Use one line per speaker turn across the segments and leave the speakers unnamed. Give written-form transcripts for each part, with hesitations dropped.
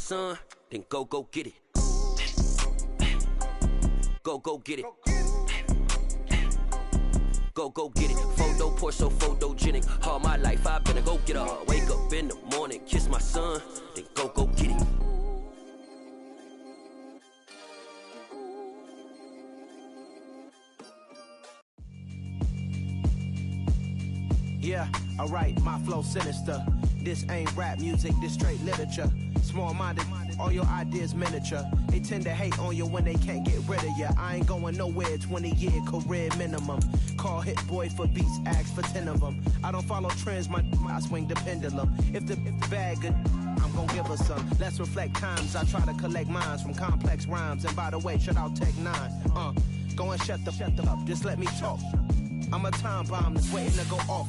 son, then go get it. Go get it. Go get it. Photo poor, so photogenic. All my life I've been a go getter. Wake up in the morning, kiss my son, then go get it.
Yeah, alright, my flow sinister. This ain't rap music, this straight literature. Small-minded, all your ideas miniature. They tend to hate on you when they can't get rid of you. I ain't going nowhere, 20-year career minimum. Call Hit Boy for beats, ask for 10 of them. I don't follow trends, I swing the pendulum. If the bag good, I'm gonna give her some. Let's reflect times, I try to collect minds from complex rhymes. And by the way, shut out Tech 9. Go and shut the up, just let me talk. I'm a time bomb that's waiting to go off.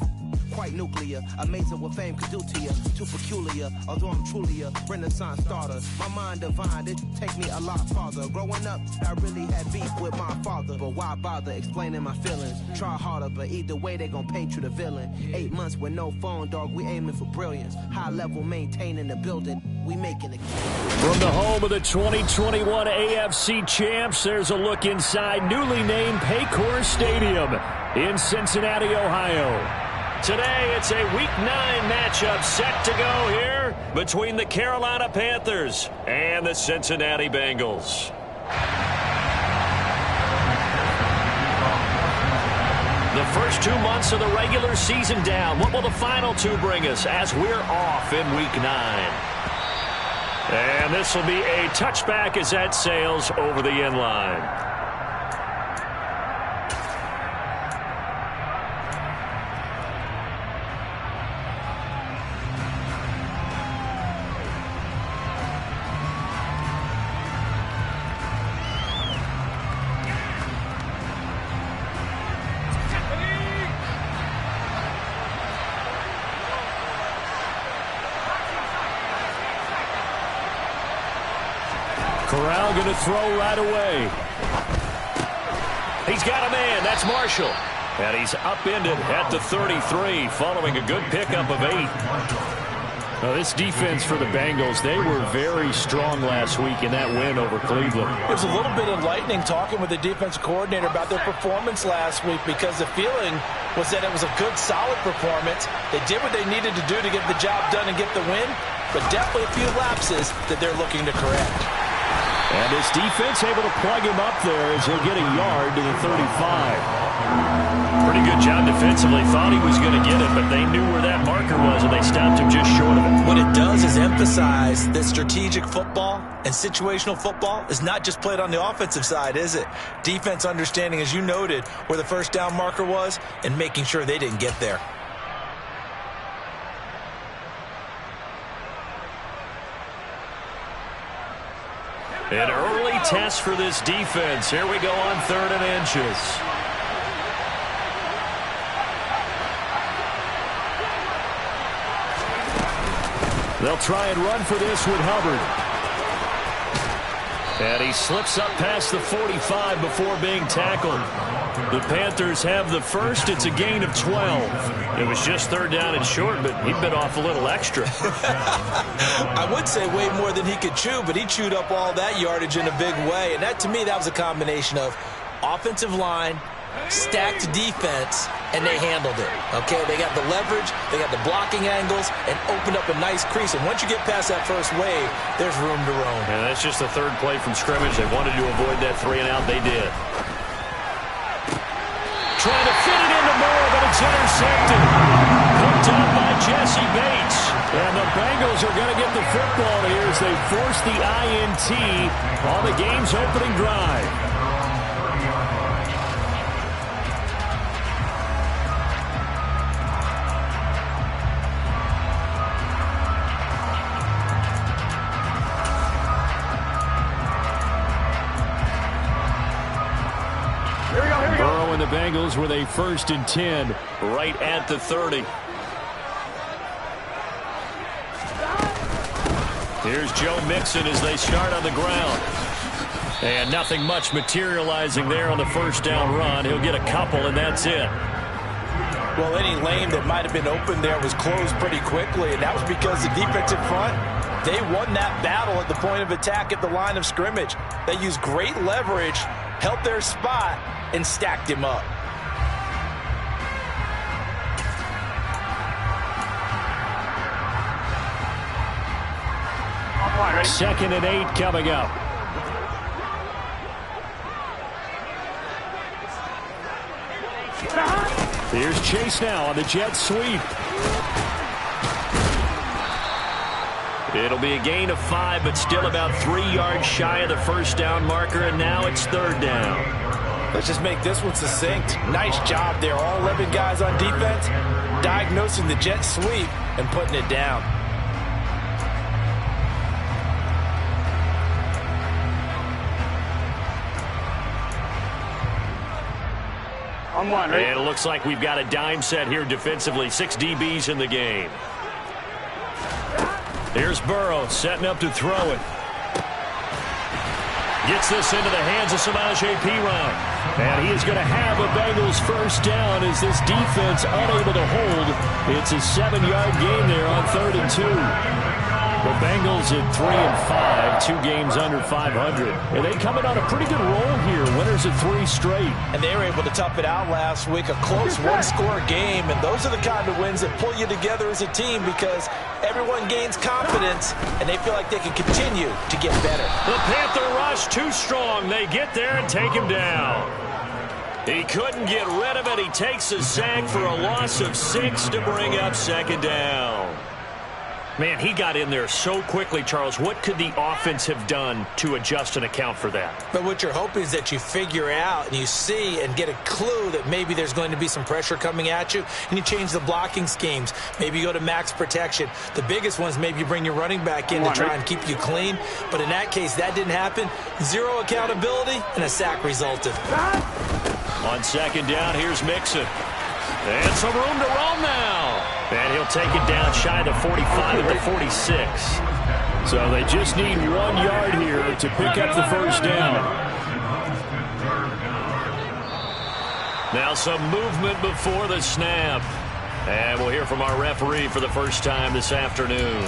Quite nuclear, amazing what fame could do to you. Too peculiar, although I'm truly a renaissance starter. My mind divine, it take me a lot farther. Growing up, I really had beef with my father. But why bother explaining my feelings? Try harder, but either way they gon' paint you the villain. 8 months with no phone, dog, we aiming for brilliance. High level maintaining the building, we making it.
From the home of the 2021 AFC champs, there's a look inside newly named Paycor Stadium in Cincinnati, Ohio. Today, it's a Week 9 matchup set to go here between the Carolina Panthers and the Cincinnati Bengals. The first 2 months of the regular season down. What will the final 2 bring us as we're off in Week 9? And this will be a touchback as that sails over the end line. Corral going to throw right away. He's got a man. That's Marshall. And he's upended at the 33 following a good pickup of 8. Now, this defense for the Bengals, they were very strong last week in that win over Cleveland.
It was a little bit enlightening talking with the defensive coordinator about their performance last week because the feeling was that it was a good, solid performance. They did what they needed to do to get the job done and get the win, but definitely a few lapses that they're looking to correct.
And his defense able to plug him up there as he'll get a yard to the 35. Pretty good job defensively. Thought he was going to get it, but they knew where that marker was, and they stopped him just short of it.
What it does is emphasize that strategic football and situational football is not just played on the offensive side, is it? Defense understanding, as you noted, where the first down marker was and making sure they didn't get there.
An early test for this defense. Here we go on 3rd and inches. They'll try and run for this with Hubbard. And he slips up past the 45 before being tackled. The Panthers have the first. It's a gain of 12. It was just 3rd down and short, but he bit off a little extra.
I would say way more than he could chew, but he chewed up all that yardage in a big way. And that, to me, that was a combination of offensive line, stacked defense, and they handled it. Okay, they got the leverage, they got the blocking angles, and opened up a nice crease. And once you get past that first wave, there's room to roam.
And that's just the 3rd play from scrimmage. They wanted to avoid that 3 and out. They did. Trying to fit it into Moore, but it's intercepted. Hooked up by Jesse Bates. And the Bengals are going to get the football here as they force the INT on the game's opening drive. The Bengals with a 1st and 10 right at the 30. Here's Joe Mixon as they start on the ground. And nothing much materializing there on the 1st down run. He'll get a couple, and that's it.
Well, any lane that might have been open there was closed pretty quickly, and that was because the defensive front They won that battle at the point of attack at the line of scrimmage. They used great leverage, held their spot, and stacked him up.
Second and 8 coming up. Here's Chase now on the jet sweep. It'll be a gain of 5, but still about 3 yards shy of the first down marker, and now it's third down.
Let's just make this one succinct. Nice job there. All 11 guys on defense diagnosing the jet sweep and putting it down.
And it looks like we've got a dime set here defensively. 6 DBs in the game. Here's Burrow setting up to throw it. Gets this into the hands of Samaje Perine. And he is going to have a Bengals first down as this defense unable to hold. It's a 7-yard gain there on 3rd and 2. The Bengals at 3-5, 2 games under 500. And they come in on a pretty good roll here. Winners of 3 straight.
And they were able to tough it out last week. A close one-score game. And those are the kind of wins that pull you together as a team because everyone gains confidence and they feel like they can continue to get better.
The Panther rush too strong. They get there and take him down. He couldn't get rid of it. He takes a sack for a loss of 6 to bring up second down. Man, he got in there so quickly, Charles. What could the offense have done to adjust and account for that?
But what you're hoping is that you figure out and you see and get a clue that maybe there's going to be some pressure coming at you, and you change the blocking schemes. Maybe you go to max protection. The biggest one is maybe you bring your running back in to try and keep you clean. But in that case, that didn't happen. 0 accountability, and a sack resulted.
On second down, here's Mixon. And some room to roam now. And he'll take it down shy of the 45 at the 46. So they just need 1 yard here to pick up the first down. Now some movement before the snap. And we'll hear from our referee for the first time this afternoon.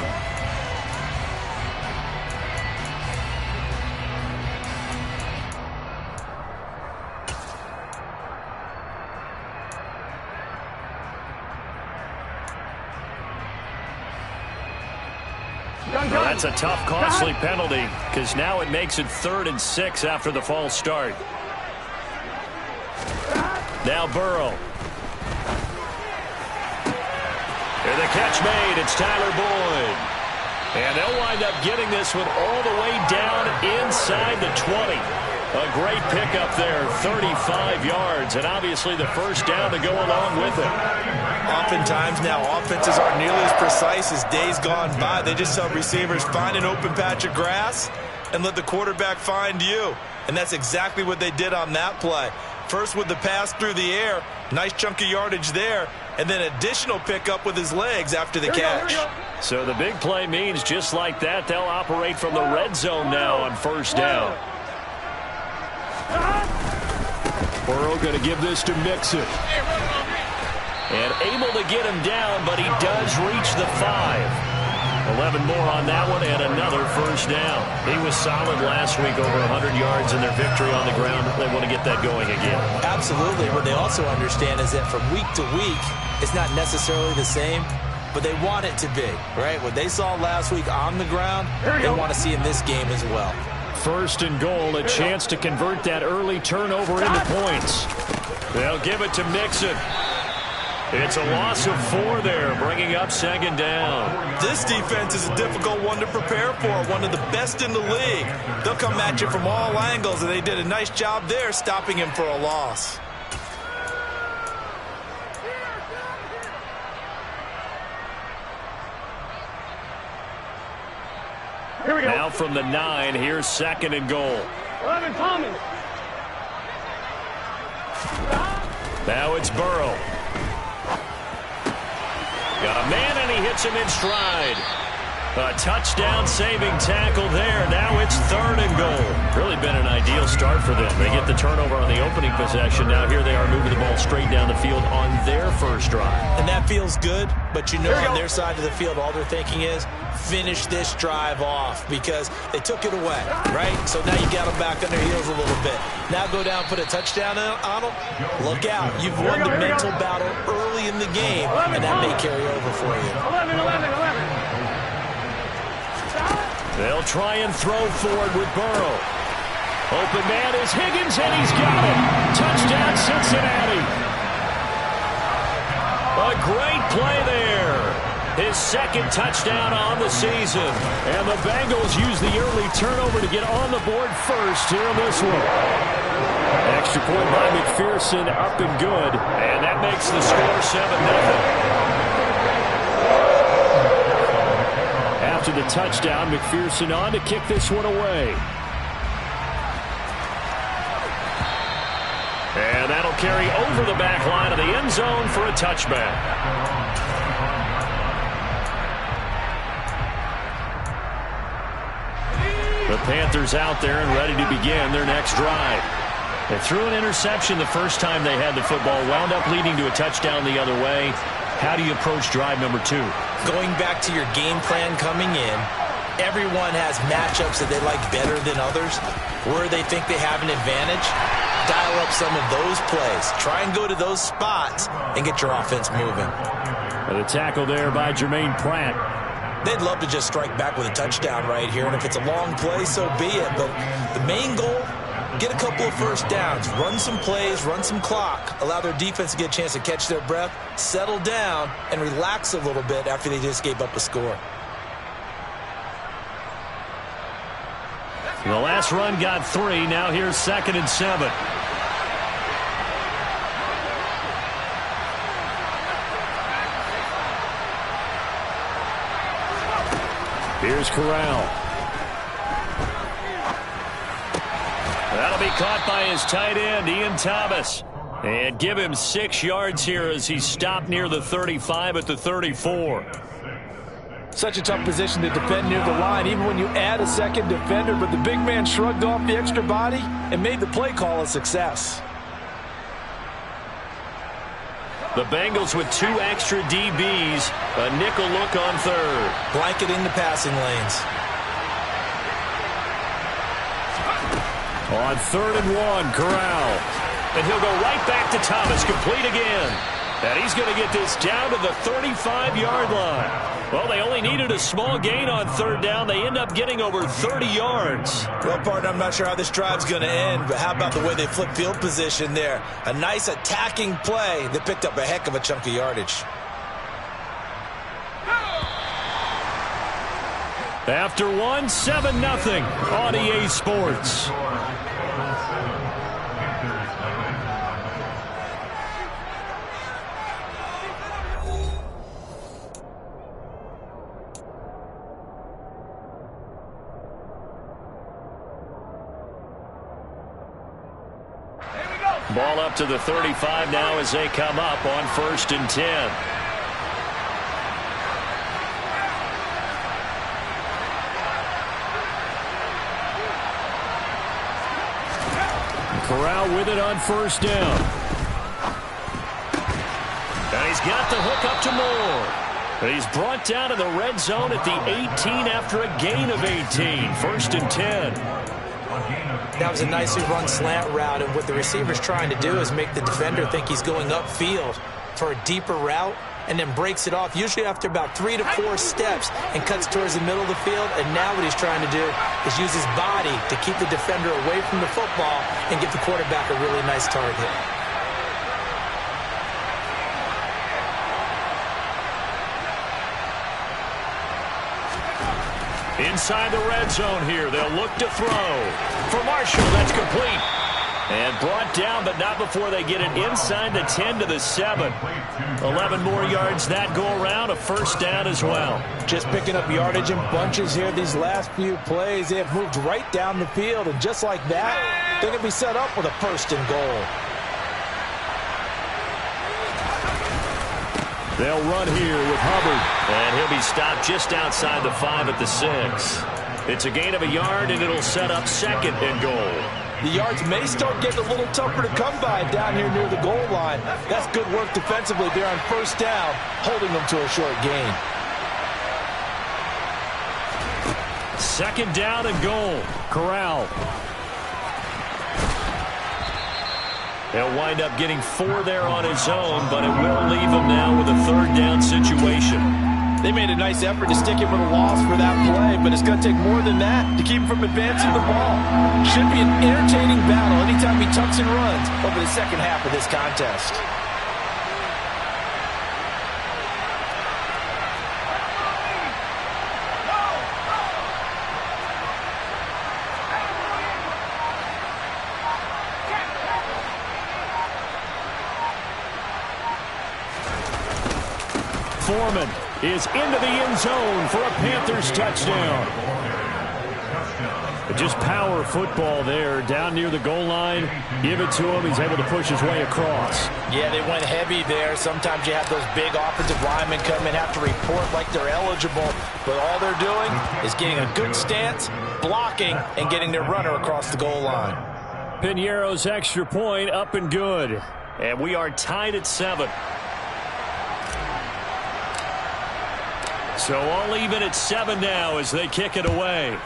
Well, that's a tough, costly penalty because now it makes it 3rd and 6 after the false start. Now Burrow. And the catch made. It's Tyler Boyd. And they'll wind up getting this one all the way down inside the 20. A great pickup there, 35 yards, and obviously the first down to go along with it.
Oftentimes now offenses aren't nearly as precise as days gone by. They just tell receivers, find an open patch of grass and let the quarterback find you. And that's exactly what they did on that play. First with the pass through the air, nice chunk of yardage there, and then additional pickup with his legs after the catch.
So the big play means just like that, they'll operate from the red zone now on first down. Burrow going to give this to Mixon. And able to get him down, but he does reach the 5. 11 more on that one and another first down. He was solid last week, over 100 yards in their victory on the ground. They want to get that going again.
Absolutely. What they also understand is that from week to week, it's not necessarily the same, but they want it to be, right? What they saw last week on the ground, they want to see in this game as well.
1st and goal, a chance to convert that early turnover into points. They'll give it to Mixon. It's a loss of 4 there, bringing up second down.
This defense is a difficult one to prepare for, one of the best in the league. They'll come at you from all angles, and they did a nice job there stopping him for a loss.
Here we go. Now from the 9, here's 2nd and goal.
11, Thomas.
Now it's Burrow. Got a man, and he hits him in stride. A touchdown-saving tackle there. Now it's 3rd and goal. Really been an ideal start for them. They get the turnover on the opening possession. Now here they are moving the ball straight down the field on their first drive.
And that feels good, but you know on their side of the field, all they're thinking is finish this drive off because they took it away, right? So now you got them back on their heels a little bit. Now go down, put a touchdown on them. Look out. You've won the mental battle early in the game, and that may carry over for you.
11. They'll try and throw forward with Burrow. Open man is Higgins, and he's got it. Touchdown, Cincinnati. A great play there. His second touchdown on the season. And the Bengals use the early turnover to get on the board first here in this one. Extra point by McPherson, up and good. And that makes the score 7-0. After the touchdown, McPherson on to kick this one away. And that'll carry over the back line of the end zone for a touchback. The Panthers out there and ready to begin their next drive. They threw an interception the first time they had the football, wound up leading to a touchdown the other way. How do you approach drive number 2?
Going back to your game plan coming in, everyone has matchups that they like better than others, where they think they have an advantage. Dial up some of those plays. Try and go to those spots and get your offense moving.
And a tackle there by Jermaine Pratt.
They'd love to just strike back with a touchdown right here, and if it's a long play, so be it. But the main goal, get a couple of first downs, run some plays, run some clock, allow their defense to get a chance to catch their breath, settle down, and relax a little bit after they just gave up a score.
The last run got 3. Now here's 2nd and 7. Here's Corral. That'll be caught by his tight end, Ian Thomas. And give him 6 yards here as he's stopped near the 35 at the 34.
Such a tough position to defend near the line, even when you add a second defender, but the big man shrugged off the extra body and made the play call a success.
The Bengals with 2 extra DBs, a nickel look on 3rd.
Blanketing the passing lanes.
On 3rd and 1, Corral. And he'll go right back to Thomas, complete again. And he's going to get this down to the 35-yard line. Well, they only needed a small gain on 3rd down. They end up getting over 30 yards.
Well, partner, I'm not sure how this drive's going to end, but how about the way they flip field position there? A nice attacking play that picked up a heck of a chunk of yardage.
After 1, 7-0 on EA Sports. Ball up to the 35 now as they come up on 1st and 10. Corral with it on 1st down. And he's got the hook up to Moore. And he's brought down to the red zone at the 18 after a gain of 18. 1st and 10.
That was a nicely run slant route, and what the receiver's trying to do is make the defender think he's going upfield for a deeper route and then breaks it off, usually after about 3 to 4 steps, and cuts towards the middle of the field. And now what he's trying to do is use his body to keep the defender away from the football and give the quarterback a really nice target.
Inside the red zone here, they'll look to throw. For Marshall, that's complete. And brought down, but not before they get it inside the 10 to the 7. 11 more yards that go around, a 1st down as well.
Just picking up yardage in bunches here these last few plays. They have moved right down the field, and just like that, they're going to be set up with a 1st and goal.
They'll run here with Hubbard. And he'll be stopped just outside the 5 at the 6. It's a gain of a yard, and it'll set up 2nd and goal.
The yards may start getting a little tougher to come by down here near the goal line. That's good work defensively there on 1st down, holding them to a short gain.
Second down and goal. Corral. He'll wind up getting 4 there on his own, but it will leave him now with a third down situation.
They made a nice effort to stick him with a loss for that play, but it's going to take more than that to keep him from advancing the ball. Should be an entertaining battle anytime he tucks and runs over the second half of this contest.
Foreman is into the end zone for a Panthers touchdown. Just power football there down near the goal line. Give it to him. He's able to push his way across.
Yeah, they went heavy there. Sometimes you have those big offensive linemen come in, have to report like they're eligible, but all they're doing is getting a good stance, blocking, and getting their runner across the goal line.
Piñeiro's extra point up and good. And we are tied at 7. So all even at 7 now as they kick it away.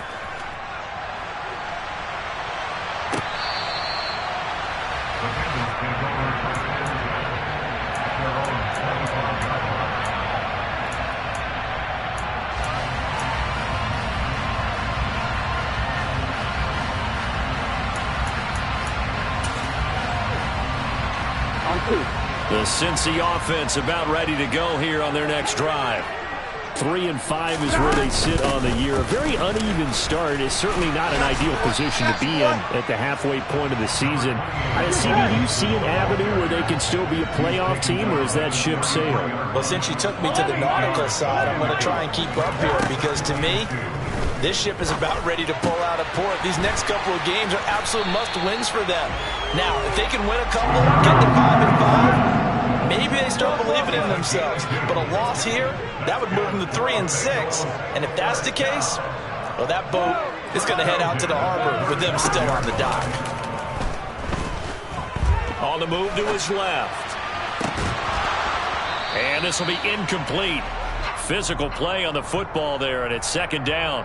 The Cincy offense about ready to go here on their next drive. 3-5 is where they sit on the year. A very uneven start is certainly not an ideal position to be in at the halfway point of the season. CD, do you see an avenue where they can still be a playoff team, or is that ship sailed?
Well, since you took me to the nautical side, I'm going to try and keep up here because to me, this ship is about ready to pull out of port. These next couple of games are absolute must-wins for them. Now, if they can win a couple, get to 5-5, maybe they start believing in themselves. But a loss here, that would move them to 3-6. And if that's the case, well, that boat is going to head out to the harbor with them still on the dock.
On the move to his left. And this will be incomplete. Physical play on the football there, and it's second down.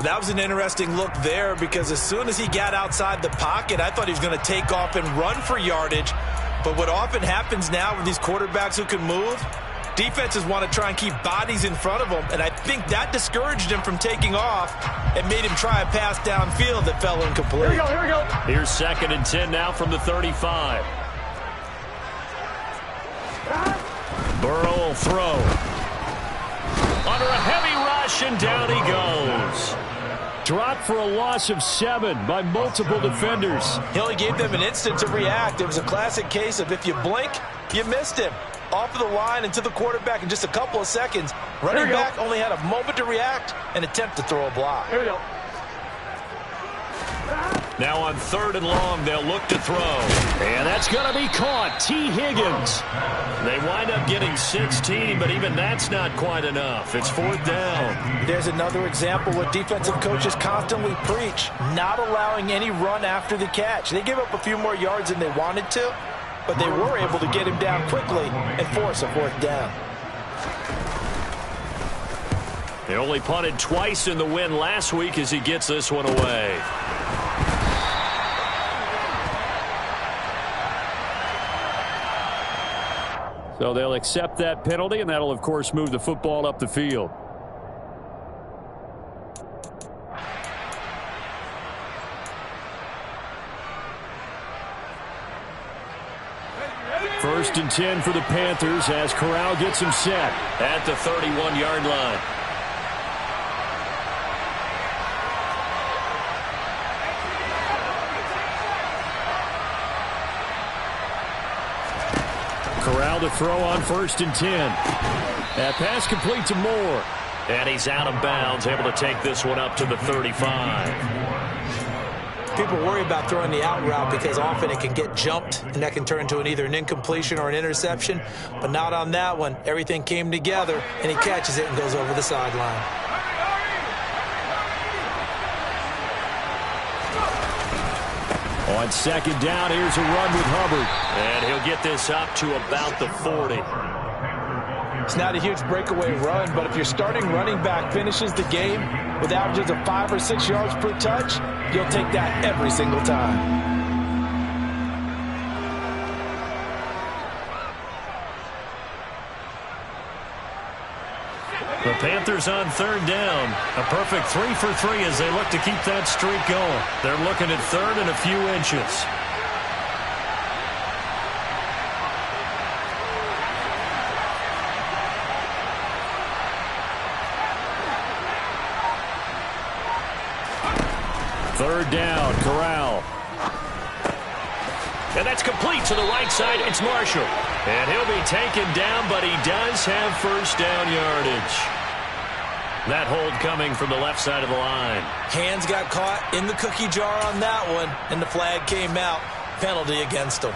That was an interesting look there because as soon as he got outside the pocket, I thought he was going to take off and run for yardage. But what often happens now with these quarterbacks who can move, defenses want to try and keep bodies in front of them, and I think that discouraged him from taking off and made him try a pass downfield that fell incomplete.
Here we go.
Here's 2nd and 10 now from the 35. Burrow will throw. Under a heavy rush, and down he goes. Dropped for a loss of 7 by multiple defenders.
He only gave them an instant to react. It was a classic case of if you blink, you missed him. Off of the line and to the quarterback in just a couple of seconds. Running back only had a moment to react and attempt to throw a block.
Here we go.
Now on 3rd and long, they'll look to throw. And that's going to be caught. T. Higgins. They wind up getting 16, but even that's not quite enough. It's 4th down.
There's another example what defensive coaches constantly preach, not allowing any run after the catch. They gave up a few more yards than they wanted to, but they were able to get him down quickly and force a 4th down.
They only punted twice in the win last week as he gets this one away. So they'll accept that penalty, and that'll, of course, move the football up the field. First and 10 for the Panthers as Corral gets him set at the 31-yard line. Corral to throw on 1st and 10. That pass complete to Moore. And he's out of bounds, able to take this one up to the 35.
People worry about throwing the out route because often it can get jumped, and that can turn into either an incompletion or an interception. But not on that one. Everything came together, and he catches it and goes over the sideline.
On 2nd down, here's a run with Hubbard. And he'll get this up to about the 40.
It's not a huge breakaway run, but if your starting running back finishes the game with averages of 5 or 6 yards per touch, you'll take that every single time.
The Panthers on third down. A perfect 3 for 3 as they look to keep that streak going. They're looking at third and a few inches. Third down, Corral. And that's complete to the right side. It's Marshall. And he'll be taken down, but he does have first down yardage. That hold coming from the left side of the line.
Hands got caught in the cookie jar on that one, and the flag came out. Penalty against him.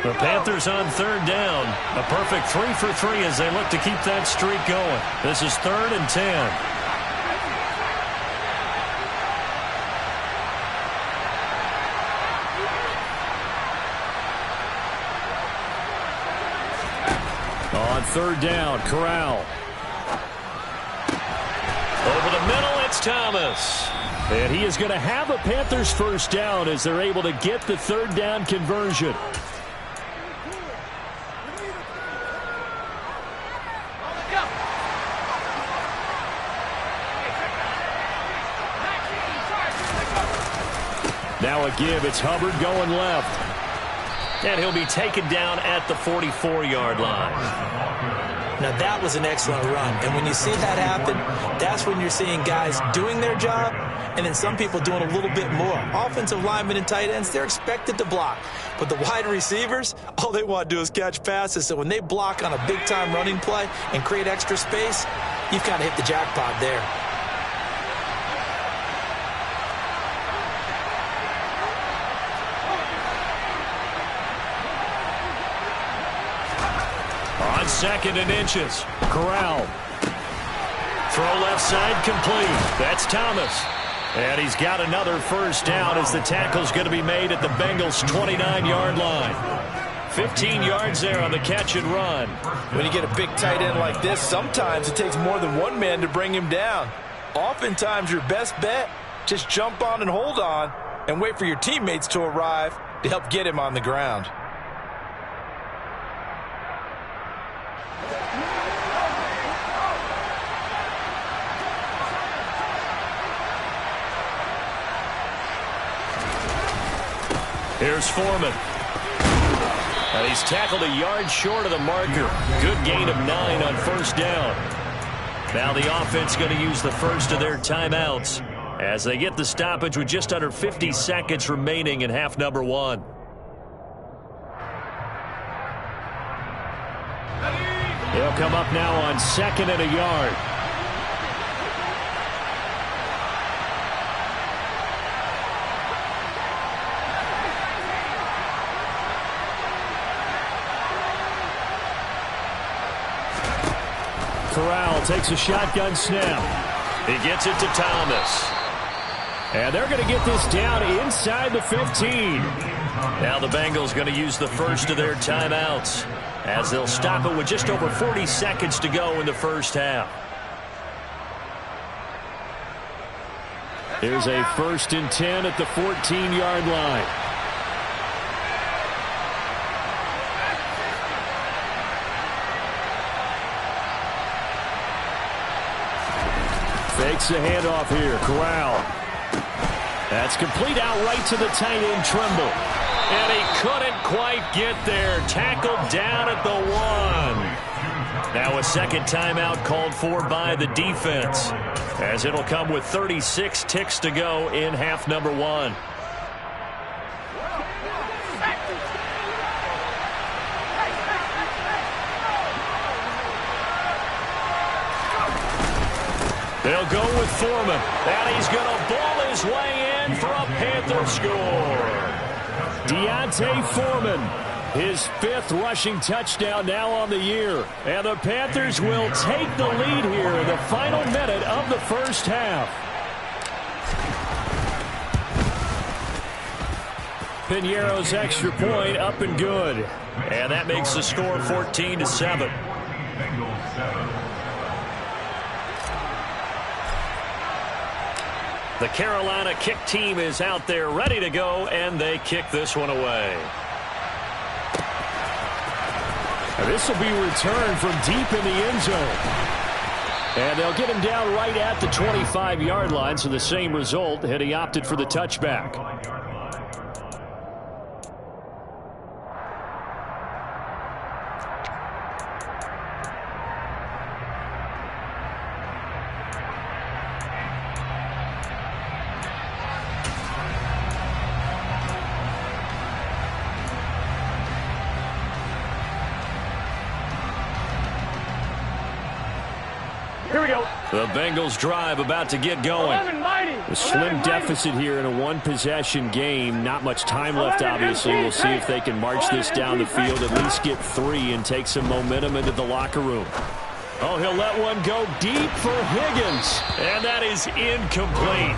The Panthers on third down. A perfect 3 for 3 as they look to keep that streak going. This is 3rd and 10. On third down, Corral. Over the middle, it's Thomas. And he is going to have a Panthers first down as they're able to get the third down conversion. Now a give, it's Hubbard going left. And he'll be taken down at the 44-yard line.
Now that was an excellent run. And when you see that happen, that's when you're seeing guys doing their job and then some people doing a little bit more. Offensive linemen and tight ends, they're expected to block. But the wide receivers, all they want to do is catch passes. So when they block on a big-time running play and create extra space, you've kind of hit the jackpot there.
On 2nd and inches, Corral. Throw left side complete. That's Thomas. And he's got another first down as the tackle's going to be made at the Bengals' 29-yard line. 15 yards there on the catch and run.
When you get a big tight end like this, sometimes it takes more than one man to bring him down. Oftentimes your best bet, just jump on and hold on and wait for your teammates to arrive to help get him on the ground.
Here's Foreman. And he's tackled a yard short of the marker. Good gain of 9 on first down. Now the offense going to use the first of their timeouts as they get the stoppage with just under 50 seconds remaining in half number 1. They'll come up now on 2nd and a yard. Corral takes a shotgun snap. He gets it to Thomas. And they're going to get this down inside the 15. Now the Bengals going to use the first of their timeouts as they'll stop it with just over 40 seconds to go in the first half. Here's a 1st and 10 at the 14-yard line. Fakes the handoff here. Corral. That's complete out right to the tight end, Trimble. And he couldn't quite get there. Tackled down at the 1. Now a second timeout called for by the defense, as it'll come with 36 ticks to go in half number 1. They'll go with Foreman, and he's going to ball his way in for a Panther score. Deontay Foreman, his 5th rushing touchdown now on the year. And the Panthers will take the lead here in the final minute of the first half. Piñeiro's extra point up and good. And that makes the score 14-7. The Carolina kick team is out there ready to go, and they kick this one away. And this will be returned from deep in the end zone. And they'll get him down right at the 25-yard line, so the same result, had he opted for the touchback.
Here we go.
The Bengals drive about to get going. A slim deficit here in a one-possession game. Not much time left, obviously. We'll see if they can march this down the field, at least get 3 and take some momentum into the locker room. Oh, he'll let one go deep for Higgins. And that is incomplete.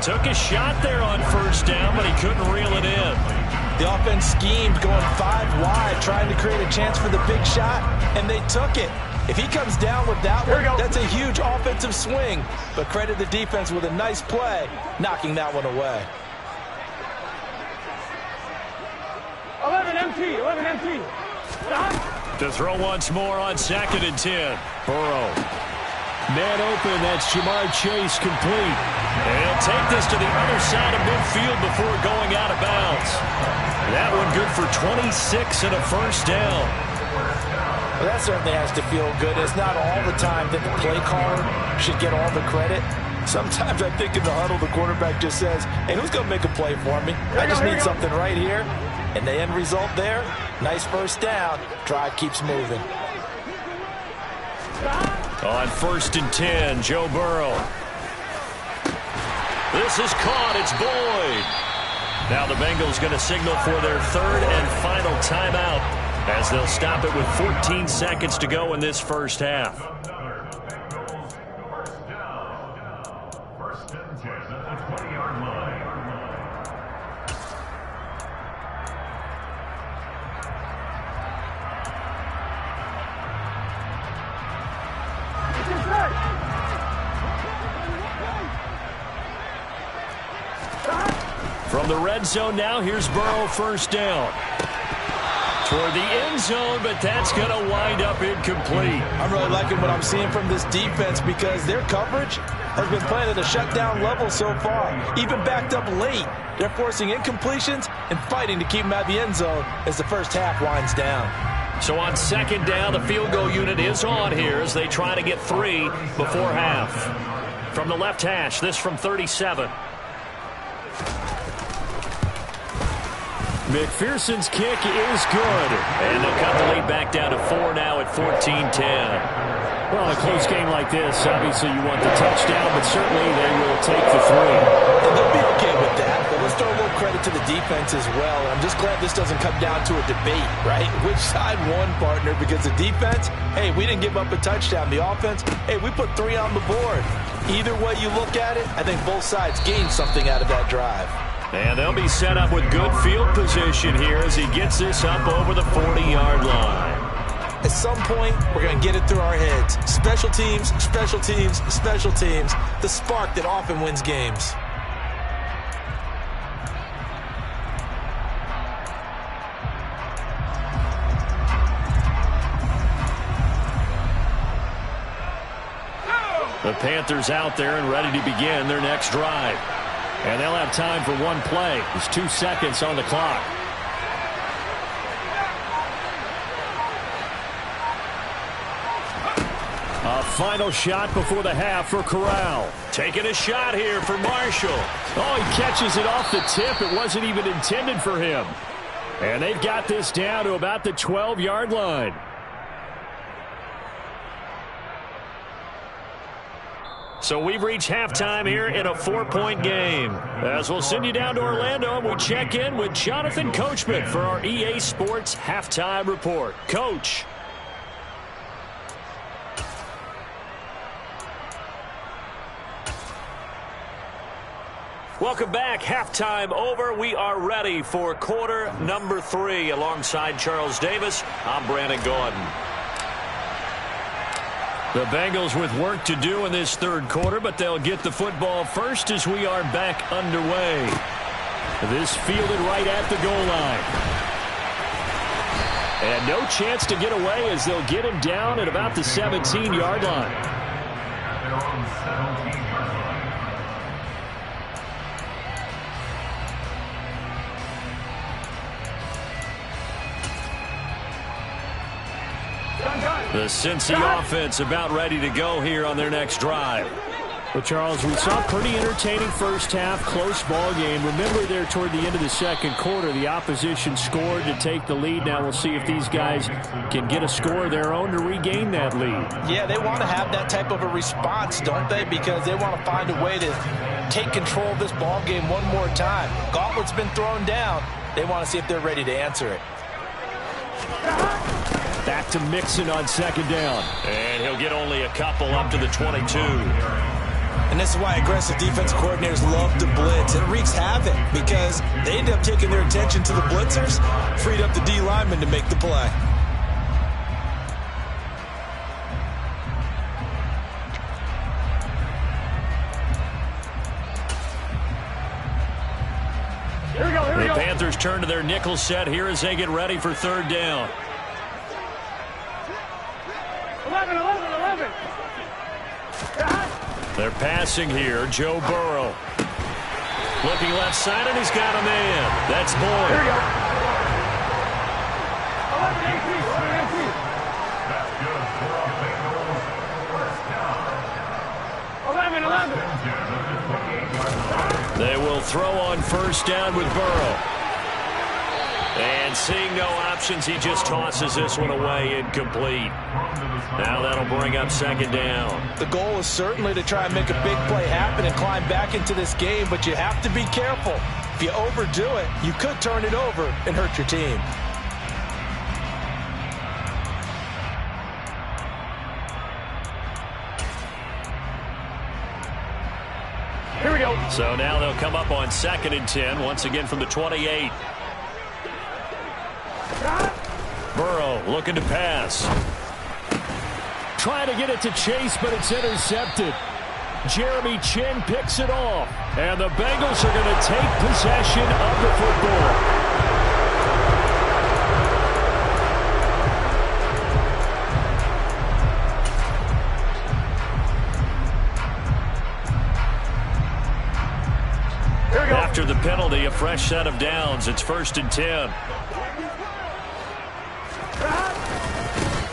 Took a shot there on first down, but he couldn't reel it in.
The offense schemed going 5 wide, trying to create a chance for the big shot, and they took it. If he comes down with that one, that's a huge offensive swing. But credit the defense with a nice play, knocking that one away.
11 empty.
To throw once more on 2nd and 10. Burrow. Man open, that's Jamar Chase complete. And he'll take this to the other side of midfield before going out of bounds. That one good for 26 and a first down.
Well, that certainly has to feel good. It's not all the time that the play caller should get all the credit. Sometimes I think in the huddle, the quarterback just says, hey, who's going to make a play for me? I just need something right here. And the end result there, nice first down. Drive keeps moving.
On 1st and 10, Joe Burrow. This is caught. It's Boyd. Now the Bengals going to signal for their 3rd and final timeout, as they'll stop it with 14 seconds to go in this first half.
First and 10 at the 20-yard line.
From the red zone now, here's Burrow, first down. Toward the end zone, but that's going to wind up incomplete.
I'm really liking what I'm seeing from this defense because their coverage has been playing at a shutdown level so far. Even backed up late, they're forcing incompletions and fighting to keep them at the end zone as the first half winds down.
So on 2nd down, the field goal unit is on here as they try to get 3 before half. From the left hash, this from 37. McPherson's kick is good. And they'll cut the lead back down to 4 now at 14-10. Well, in a close game like this, obviously you want the touchdown, but certainly they will take the 3.
And they'll be okay with that, but let's throw a little credit to the defense as well. And I'm just glad this doesn't come down to a debate, right? Which side won, partner? Because the defense, hey, we didn't give up a touchdown. The offense, hey, we put 3 on the board. Either way you look at it, I think both sides gained something out of that drive.
And they'll be set up with good field position here as he gets this up over the 40-yard line.
At some point, we're going to get it through our heads. Special teams, special teams, special teams. The spark that often wins games.
The Panthers out there and ready to begin their next drive. And they'll have time for one play. There's 2 seconds on the clock. A final shot before the half for Corral. Taking a shot here for Marshall. Oh, he catches it off the tip. It wasn't even intended for him. And they've got this down to about the 12-yard line. So we've reached halftime here in a 4-point game. As we'll send you down to Orlando, and we check in with Jonathan Coachman for our EA Sports Halftime Report. Coach. Welcome back. Halftime over. We are ready for quarter number 3. Alongside Charles Davis, I'm Brandon Gordon. The Bengals with work to do in this third quarter, but they'll get the football first as we are back underway. This fielded right at the goal line. And no chance to get away as they'll get him down at about the 17-yard line. The Cincy offense about ready to go here on their next drive. Well, Charles, we saw a pretty entertaining first half, close ball game. Remember there toward the end of the second quarter, the opposition scored to take the lead. Now we'll see if these guys can get a score of their own to regain that lead.
Yeah, they want to have that type of a response, don't they? Because they want to find a way to take control of this ball game one more time. Gauntlet's been thrown down. They want to see if they're ready to answer it.
Back to Mixon on second down. And he'll get only a couple up to the 22.
And this is why aggressive defensive coordinators love to blitz. It wreaks havoc because they end up taking their attention to the blitzers, freed up the D lineman to make the play.
The Panthers turn to their nickel set here as they get ready for third down.
11.
They're passing here. Joe Burrow. Looking left side, and he's got a man. That's Boyd.
Here we go. 11.
They will throw on first down with Burrow. And seeing no options, he just tosses this one away incomplete. Now that'll bring up second down.
The goal is certainly to try and make a big play happen and climb back into this game, but you have to be careful. If you overdo it, you could turn it over and hurt your team.
Here we go.
So now they'll come up on 2nd and 10, once again from the 28. Burrow looking to pass. Trying to get it to Chase, but it's intercepted. Jeremy Chin picks it off. And the Bengals are going to take possession of the football. After the penalty, a fresh set of downs. It's 1st and 10.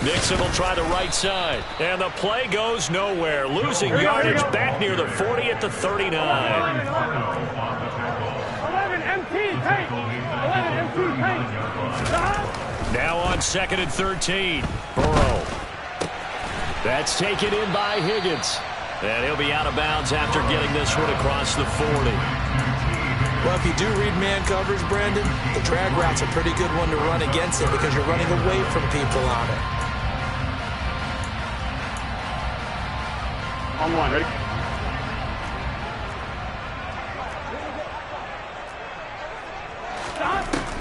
Mixon will try the right side. And the play goes nowhere. Losing yardage back near the 40 at the 39.
11 empty tank. 11 empty tank.
Now on 2nd and 13. Burrow. That's taken in by Higgins. And he'll be out of bounds after getting this one across the 40.
Well, if you do read man coverage, Brandon, the drag route's a pretty good one to run against it because you're running away from people on it.
On one, ready?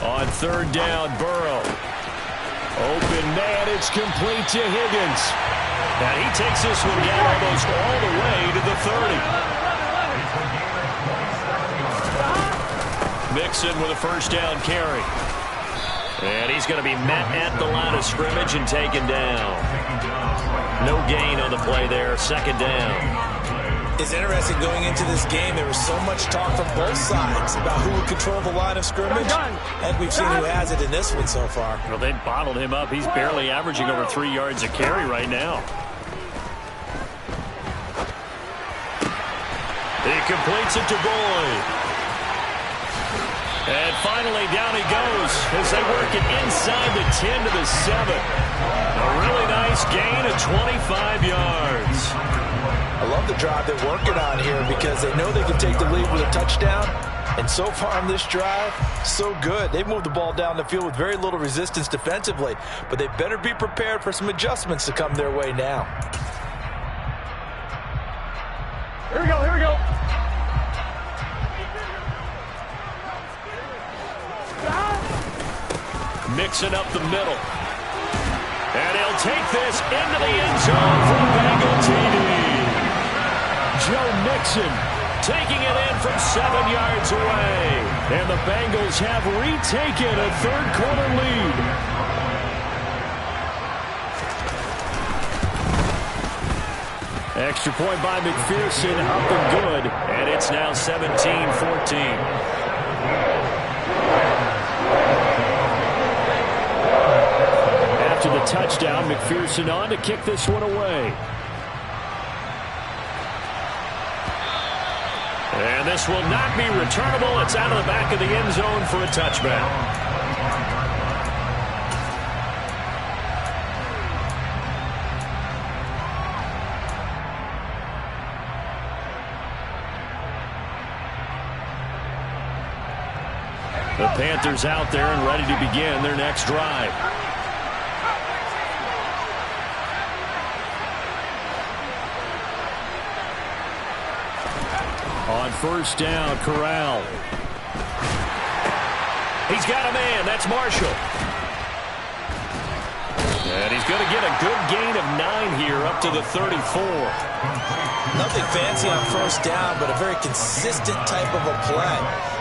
On 3rd down, Burrow. Open man, it's complete to Higgins. And he takes this one down almost all the way to the 30. Mixon with a first down carry. And he's going to be met at the line of scrimmage and taken down. No gain on the play there. 2nd down.
It's interesting going into this game. There was so much talk from both sides about who would control the line of scrimmage. And we've seen who has it in this one so far.
Well, they bottled him up. He's barely averaging over 3 yards a carry right now. He completes it to Boyd. And finally, down he goes as they work it inside the 10 to the 7. A really nice gain of 25 yards.
I love the drive they're working on here because they know they can take the lead with a touchdown. And so far on this drive, so good. They've moved the ball down the field with very little resistance defensively, but they better be prepared for some adjustments to come their way now.
Here we go, here we go.
mixing up the middle. And he'll take this into the end zone for a Bengal TD. Joe Mixon taking it in from 7 yards away. And the Bengals have retaken a third-quarter lead. Extra point by McPherson, up and good. And it's now 17-14. After the touchdown, McPherson on to kick this one away. And this will not be returnable. It's out of the back of the end zone for a touchback. The Panthers out there and ready to begin their next drive. On first down, Corral. He's got a man. That's Marshall. And he's going to get a good gain of 9 here up to the 34.
Nothing fancy on first down, but a very consistent type of a play.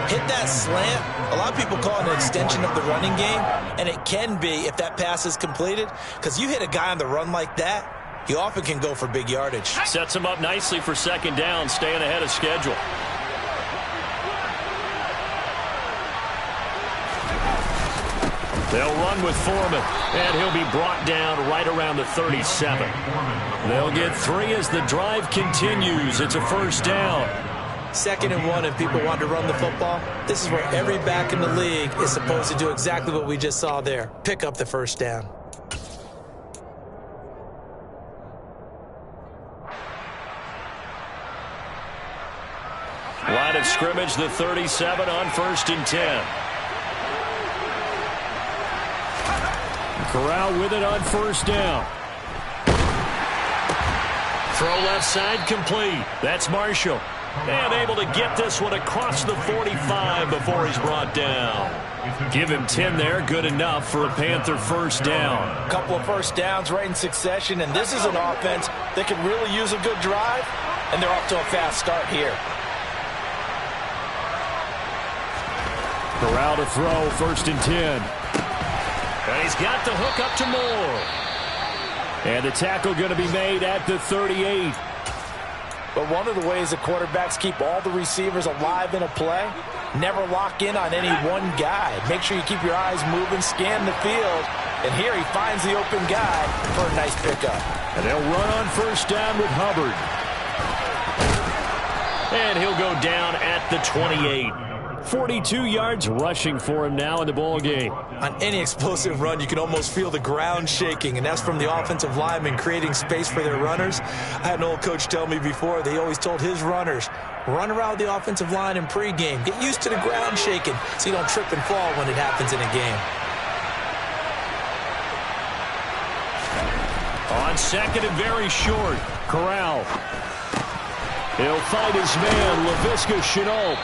Hit that slant. A lot of people call it an extension of the running game, and it can be if that pass is completed, because you hit a guy on the run like that, he often can go for big yardage.
Sets him up nicely for second down, staying ahead of schedule. They'll run with Foreman, and he'll be brought down right around the 37. They'll get 3 as the drive continues. It's a first down.
2nd and 1, and people want to run the football. This is where every back in the league is supposed to do exactly what we just saw there. Pick up the first down.
Line of scrimmage, the 37 on 1st and 10. Corral with it on first down. Throw left side complete. That's Marshall. And able to get this one across the 45 before he's brought down. Give him 10 there. Good enough for a Panther first down.
A couple of first downs right in succession, and this is an offense that can really use a good drive, and they're off to a fast start here.
Corral to throw, 1st and 10. And he's got the hook up to Moore. And the tackle going to be made at the 38.
But one of the ways that quarterbacks keep all the receivers alive in a play, never lock in on any one guy. Make sure you keep your eyes moving, scan the field. And here he finds the open guy for a nice pickup.
And they'll run on first down with Hubbard. And he'll go down at the 28. 42 yards rushing for him now in the ball game.
On any explosive run, you can almost feel the ground shaking, and that's from the offensive linemen creating space for their runners. I had an old coach tell me before, they always told his runners, run around the offensive line in pregame. Get used to the ground shaking so you don't trip and fall when it happens in a game.
On 2nd and very short, Corral. He'll fight his man, Laviska Shenault.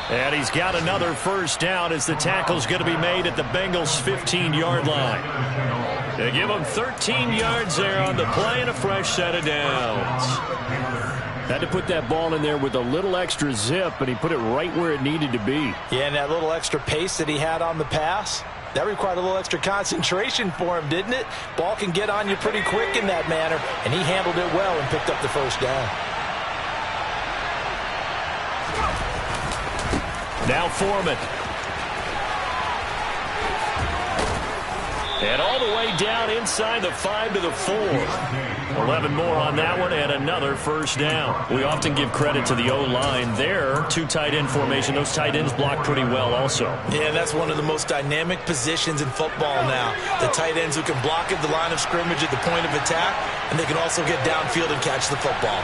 And he's got another first down as the tackle's going to be made at the Bengals' 15-yard line. They give him 13 yards there on the play and a fresh set of downs. Had to put that ball in there with a little extra zip, and he put it right where it needed to be.
Yeah, and that little extra pace that he had on the pass, that required a little extra concentration for him, didn't it? Ball can get on you pretty quick in that manner, and he handled it well and picked up the first down.
Now Foreman. And all the way down inside the 5 to the 4. 11 more on that one and another first down. We often give credit to the O-line there. 2 tight end formation. Those tight ends block pretty well also.
Yeah, that's one of the most dynamic positions in football now. The tight ends who can block at the line of scrimmage at the point of attack, and they can also get downfield and catch the football.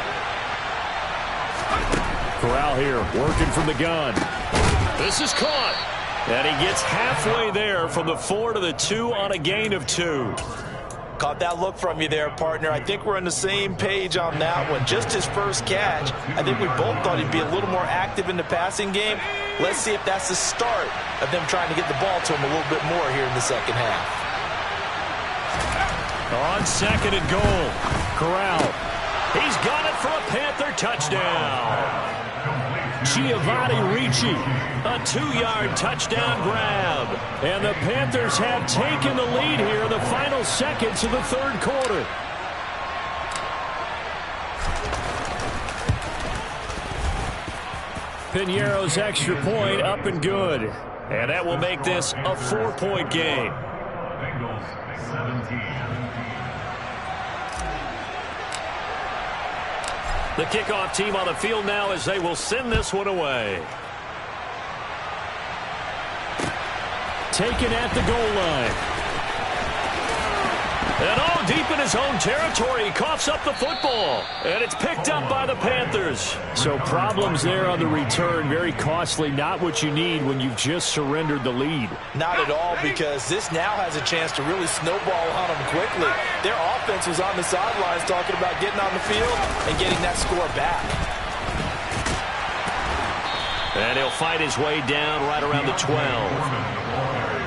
Corral here working from the gun. This is caught. And he gets halfway there from the 4 to the 2 on a gain of 2.
Caught that look from you there, partner. I think we're on the same page on that one. Just his first catch. I think we both thought he'd be a little more active in the passing game. Let's see if that's the start of them trying to get the ball to him a little bit more here in the second half.
On second and goal, Corral. He's got it for a Panther touchdown. Giovanni Ricci, a 2-yard touchdown grab. And the Panthers have taken the lead here in the final seconds of the third quarter. Piñeiro's extra point up and good. And that will make this a 4-point game.
Bengals 17.
The kickoff team on the field now as they will send this one away. Taken at the goal line. And all deep in his own territory, he coughs up the football. And it's picked up by the Panthers. So problems there on the return, very costly, not what you need when you've just surrendered the lead.
Not at all, because this now has a chance to really snowball on them quickly. Their offense was on the sidelines talking about getting on the field and getting that score back.
And he'll fight his way down right around the 12.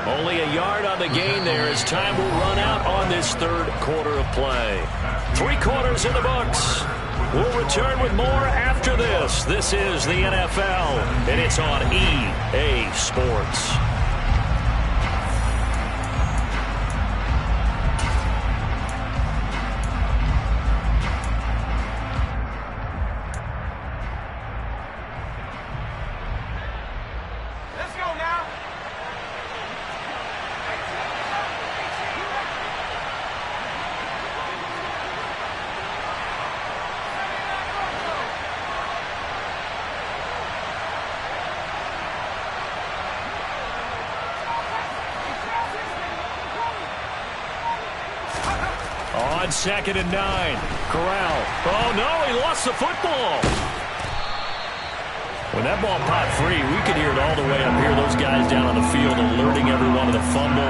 Only a yard on the gain there as time will run out on this third quarter of play. 3 quarters in the books. We'll return with more after this. This is the NFL, and it's on EA Sports. On second and 9, Corral. Oh, no, he lost the football. When that ball popped free, we could hear it all the way up here. Those guys down on the field alerting everyone of the fumble.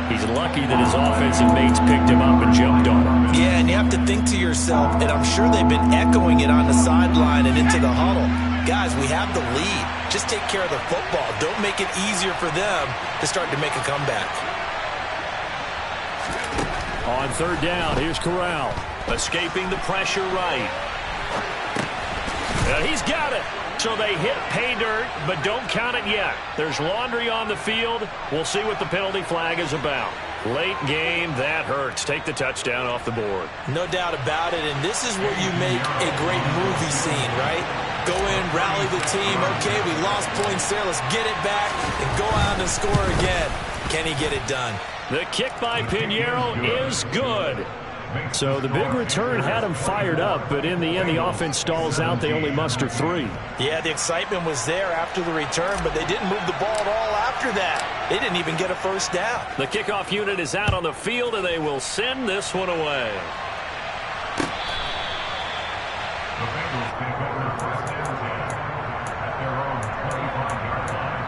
He's lucky that his offensive mates picked him up and jumped on him.
Yeah, and you have to think to yourself, and I'm sure they've been echoing it on the sideline and into the huddle. Guys, we have the lead. Just take care of the football. Don't make it easier for them to start to make a comeback.
On third down, here's Corral. Escaping the pressure right. And he's got it. So they hit pay dirt, but don't count it yet. There's laundry on the field. We'll see what the penalty flag is about. Late game, that hurts. Take the touchdown off the board.
No doubt about it, and this is where you make a great movie scene, right? Go in, rally the team. Okay, we lost points there. Let's get it back and go out and score again. Can he get it done?
The kick by Piñeiro is good. So the big return had him fired up, but in the end, the offense stalls out. They only muster 3.
Yeah, the excitement was there after the return, but they didn't move the ball at all after that. They didn't even get a first down.
The kickoff unit is out on the field, and they will send this one away.
The Bengals take over first and 10 at their own 25-yard line.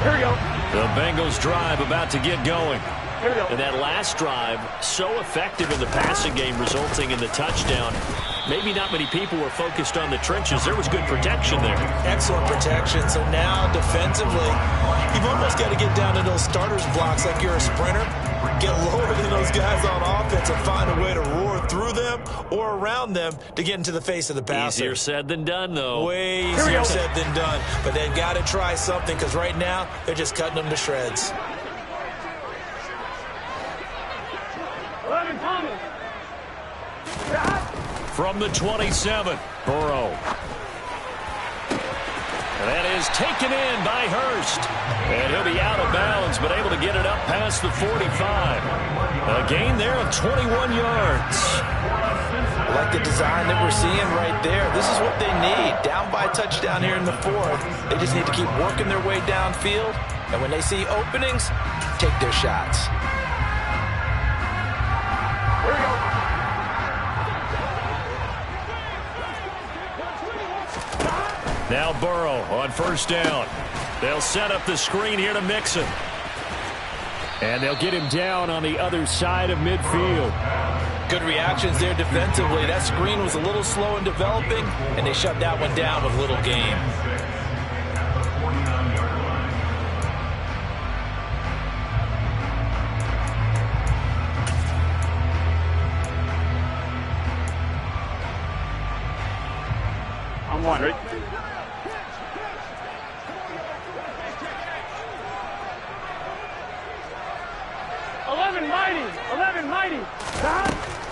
Here we go.
The Bengals drive about to get going.
Here we go.
And that last drive, so effective in the passing game, resulting in the touchdown. Maybe not many people were focused on the trenches. There was good protection there.
Excellent protection. So now, defensively, you've almost got to get down to those starters blocks like you're a sprinter. Get lower than those guys on offense and find a way to roar through them or around them to get into the face of the passer.
Easier said than done, though.
Way easier said than done. But they've got to try something because right now they're just cutting them to shreds.
From the 27, Burrow. And that is taken in by Hurst. And he'll be out of bounds, but able to get it up past the 45. A gain there of 21 yards.
I like the design that we're seeing right there. This is what they need. Down by a touchdown here in the 4th. They just need to keep working their way downfield. And when they see openings, take their shots.
Here we go.
Now Burrow on first down. They'll set up the screen here to Mixon. And they'll get him down on the other side of midfield.
Good reactions there defensively. That screen was a little slow in developing, and they shut that one down with little gain.
I'm wondering.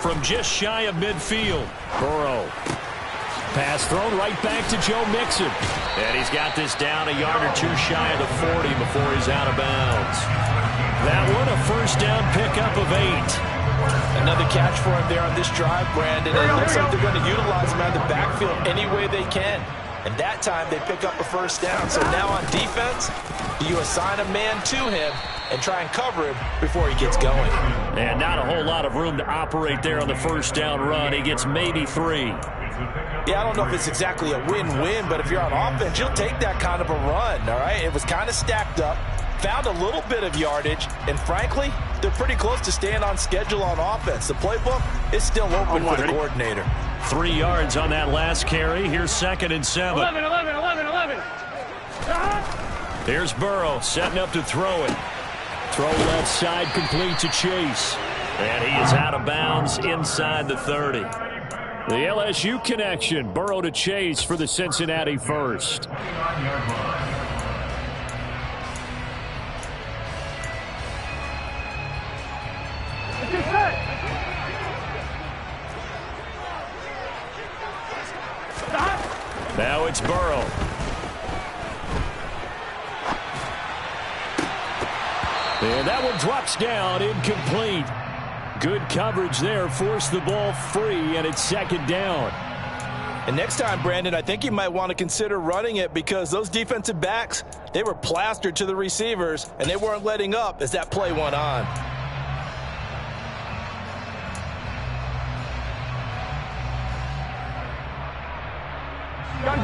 From just shy of midfield, Burrow. Pass thrown right back to Joe Mixon. And he's got this down a yard or two shy of the 40 before he's out of bounds. That one a first down pickup of 8.
Another catch for him there on this drive, Brandon. And it looks like they're going to utilize him out of the backfield any way they can. And that time they pick up a first down. So now on defense, you assign a man to him and try and cover him before he gets going.
And not a whole lot of room to operate there on the first down run. He gets maybe 3.
Yeah, I don't know if it's exactly a win-win, but if you're on offense, you'll take that kind of a run, all right? It was kind of stacked up, found a little bit of yardage, and frankly, they're pretty close to staying on schedule on offense. The playbook is still open for the coordinator.
3 yards on that last carry. Here's 2nd and 7.
11.
Here's Burrow setting up to throw it. Throw left side complete to Chase. And he is out of bounds inside the 30. The LSU connection. Burrow to Chase for the Cincinnati first. Now it's Burrow. And that one drops down, incomplete. Good coverage there, forced the ball free, and it's 2nd down.
And next time, Brandon, I think you might want to consider running it because those defensive backs, they were plastered to the receivers, and they weren't letting up as that play went on.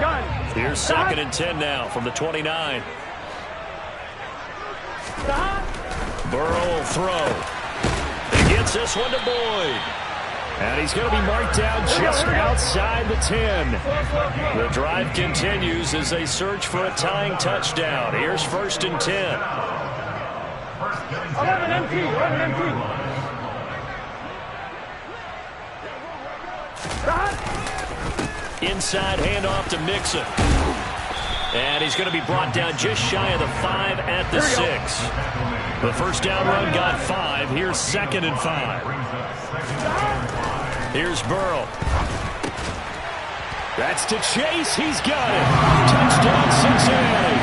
Gun.
Here's 2nd and 10 now from the 29. Burrow will throw. He gets this one to Boyd. And he's going to be marked down just outside the 10. The drive continues as they search for a tying touchdown. Here's 1st and 10.
11 empty.
Inside handoff to Mixon. And he's going to be brought down just shy of the 5 at the 6. The first down run got 5. Here's 2nd and 5. Here's Burrow. That's to Chase. He's got it. Touchdown, Cincinnati.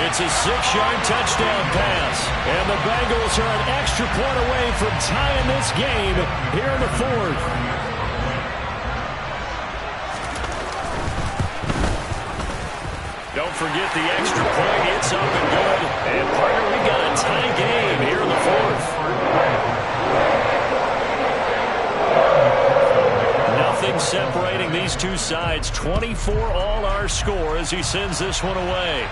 It's a 6-yard touchdown pass. And the Bengals are an extra point away from tying this game here in the 4th. Don't forget the extra point. It's up and good. And, partner, we got a tie game here in the 4th. Nothing separating these two sides. 24 all our score as he sends this one away.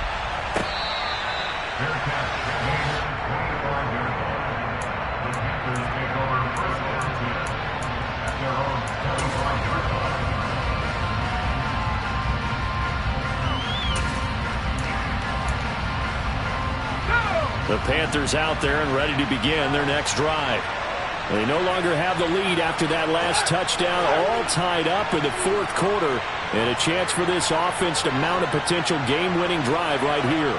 The Panthers out there and ready to begin their next drive. They no longer have the lead after that last touchdown, all tied up in the 4th quarter, and a chance for this offense to mount a potential game-winning drive right here.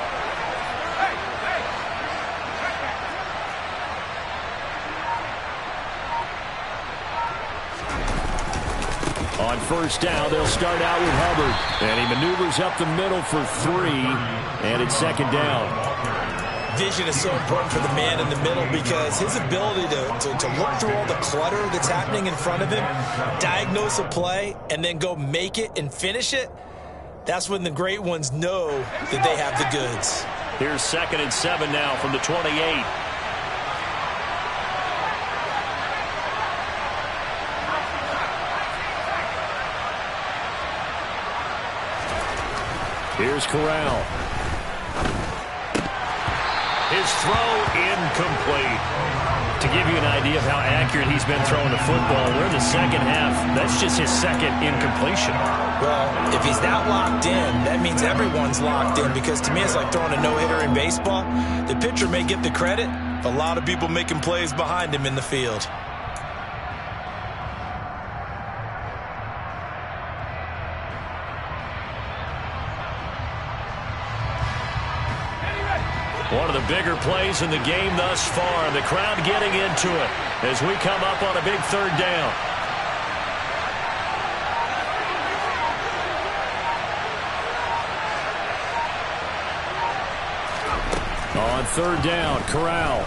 On first down, they'll start out with Hubbard, and he maneuvers up the middle for 3, and it's 2nd down.
Vision is so important for the man in the middle because his ability to look through all the clutter that's happening in front of him, diagnose a play, and then go make it and finish it, that's when the great ones know that they have the goods.
Here's 2nd and 7 now from the 28. Here's Corral. His throw incomplete. To give you an idea of how accurate he's been throwing the football, we're in the second half. That's just his second incompletion.
Well, if he's not locked in, that means everyone's locked in, because to me it's like throwing a no-hitter in baseball. The pitcher may get the credit, but a lot of people making plays behind him in the field.
One of the bigger plays in the game thus far. The crowd getting into it as we come up on a big third down. On third down, Corral.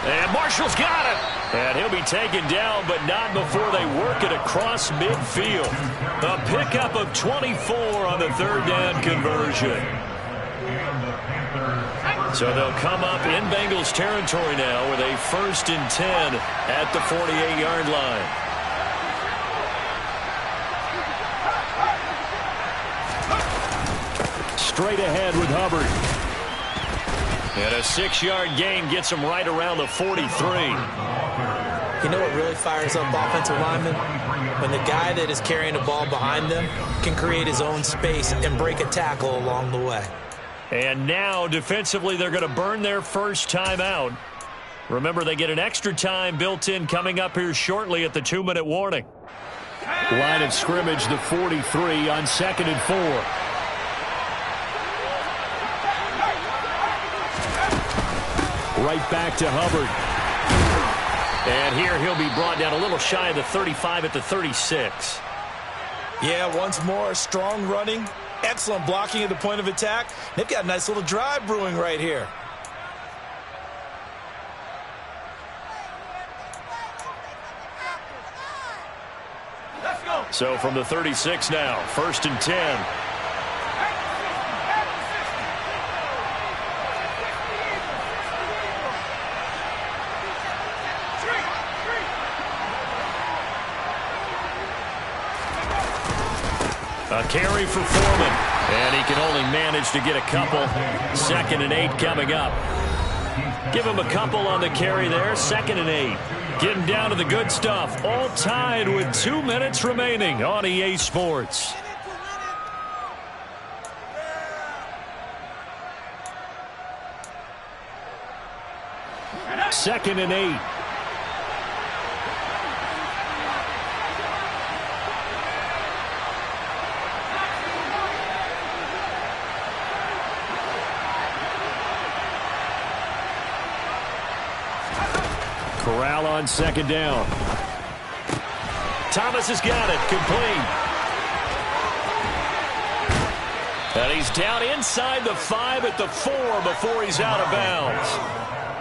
And Marshall's got it. And he'll be taken down, but not before they work it across midfield. A pickup of 24 on the third down conversion. So they'll come up in Bengals territory now with a 1st and 10 at the 48-yard line. Straight ahead with Hubbard. And a 6-yard gain gets him right around the 43.
You know what really fires up offensive linemen? When the guy that is carrying the ball behind them can create his own space and break a tackle along the way.
And now, defensively, they're going to burn their first timeout. Remember, they get an extra time built in coming up here shortly at the 2-minute warning. Line of scrimmage, the 43 on 2nd and 4. Right back to Hubbard. And here he'll be brought down a little shy of the 35 at the 36.
Yeah, once more, strong running. Excellent blocking at the point of attack. They've got a nice little drive brewing right here.
Let's go.
So from the 36 now, 1st and 10. A carry for Foreman, and he can only manage to get a couple. 2nd and 8 coming up. Give him a couple on the carry there. 2nd and 8. Getting down to the good stuff. All tied with 2 minutes remaining on EA Sports. Second and 8. Corral on 2nd down. Thomas has got it. Complete. And he's down inside the 5 at the 4 before he's out of bounds.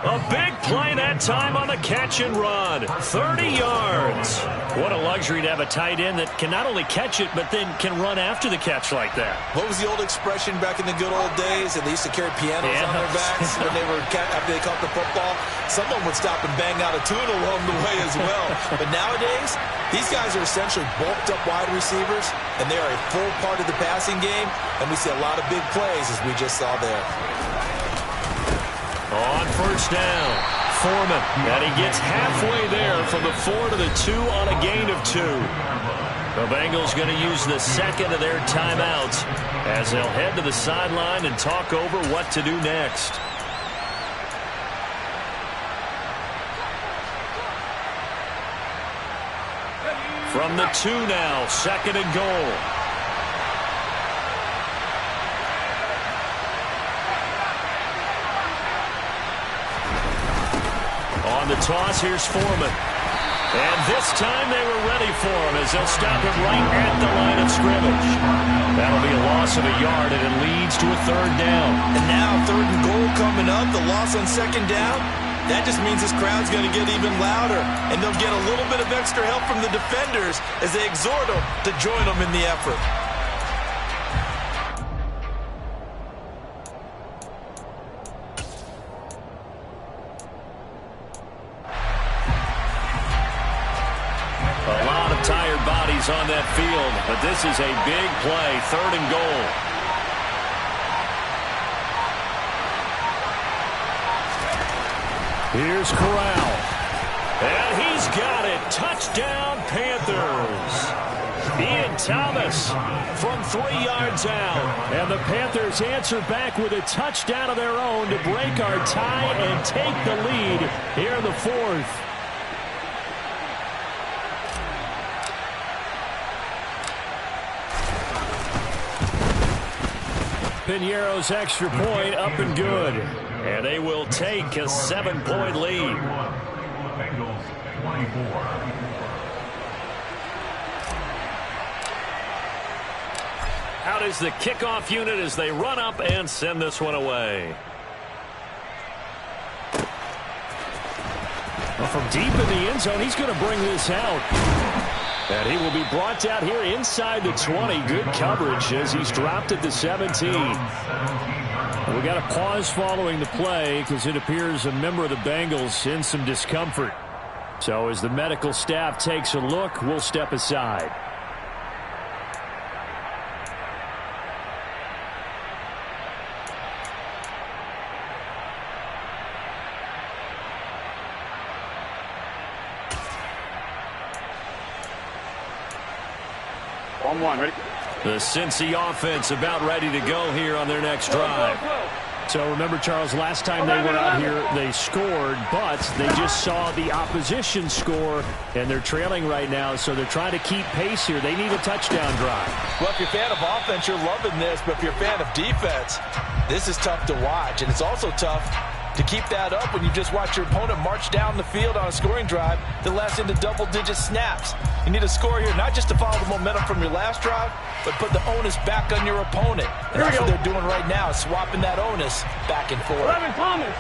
A big play that time on the catch and run. 30 yards. What a luxury to have a tight end that can not only catch it, but then can run after the catch like that.
What was the old expression back in the good old days? And they used to carry pianos on their backs when they were after they caught the football. Someone would stop and bang out a tune along the way as well. But nowadays, these guys are essentially bulked up wide receivers, and they are a full part of the passing game. And we see a lot of big plays, as we just saw there.
On 1st down, Foreman, and he gets halfway there from the 4 to the 2 on a gain of 2. The Bengals going to use the 2nd of their timeouts as they'll head to the sideline and talk over what to do next. From the 2 now, 2nd and goal. On the toss, here's Foreman. And this time they were ready for him as they'll stop him right at the line of scrimmage. That'll be a loss of a yard, and it leads to a 3rd down.
And now 3rd and goal coming up. The loss on 2nd down. That just means this crowd's going to get even louder. And they'll get a little bit of extra help from the defenders as they exhort them to join them in the effort.
runs on that field, but this is a big play, 3rd and goal. Here's Corral. And he's got it. Touchdown, Panthers. Ian Thomas from 3 yards out. And the Panthers answer back with a touchdown of their own to break our tie and take the lead here in the 4th. Piñeiro's extra point up and good. And they will take a 7-point lead.
Bengals 24.
Out is the kickoff unit as they run up and send this one away. Well, from deep in the end zone, he's going to bring this out. And he will be brought out here inside the 20. Good coverage as he's dropped at the 17. We got a pause following the play because it appears a member of the Bengals in some discomfort. So as the medical staff takes a look, we'll step aside.
Ready?
The Cincy offense about ready to go here on their next drive. So remember, Charles, last time they were out here, they scored, but they just saw the opposition score, and they're trailing right now, so they're trying to keep pace here. They need a touchdown drive.
Well, if you're a fan of offense, you're loving this, but if you're a fan of defense, this is tough to watch, and it's also tough to keep that up when you just watch your opponent march down the field on a scoring drive that lasts into double-digit snaps. You need a score here, not just to follow the momentum from your last drive, but put the onus back on your opponent. And that's what they're doing right now, swapping that onus back and forth.
Thomas.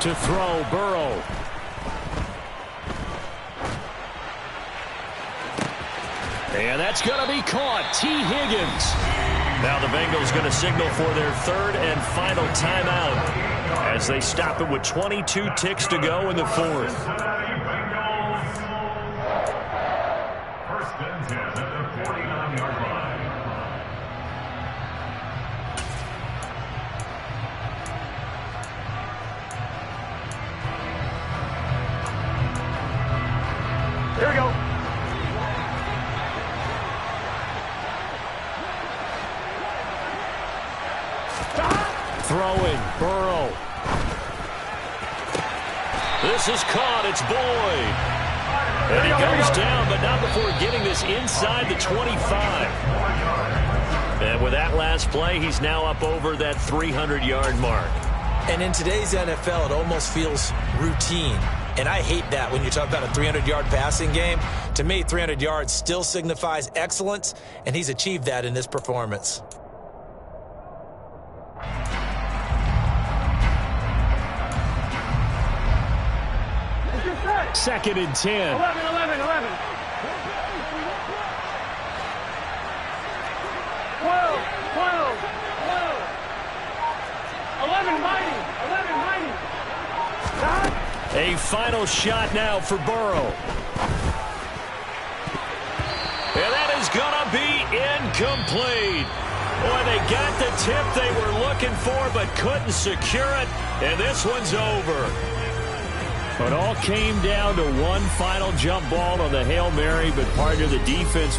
To throw, Burrow. And that's going to be caught. T. Higgins. Now the Bengals going to signal for their 3rd and final timeout as they stop it with 22 ticks to go in the 4th.
First and 10 at the 49-yard line.
Here we go.
Throwing, Burrow. This is caught. It's Boyd. And he goes down, but not before getting this inside the 25. And with that last play, he's now up over that 300-yard mark.
And in today's NFL, it almost feels routine. And I hate that when you talk about a 300-yard passing game. To me, 300 yards still signifies excellence, and he's achieved that in this performance.
Second and 10.
11. 12. 11 mighty.
A final shot now for Burrow. And that is going to be incomplete. Boy, they got the tip they were looking for but couldn't secure it. And this one's over. It all came down to one final jump ball on the Hail Mary, but part of the defense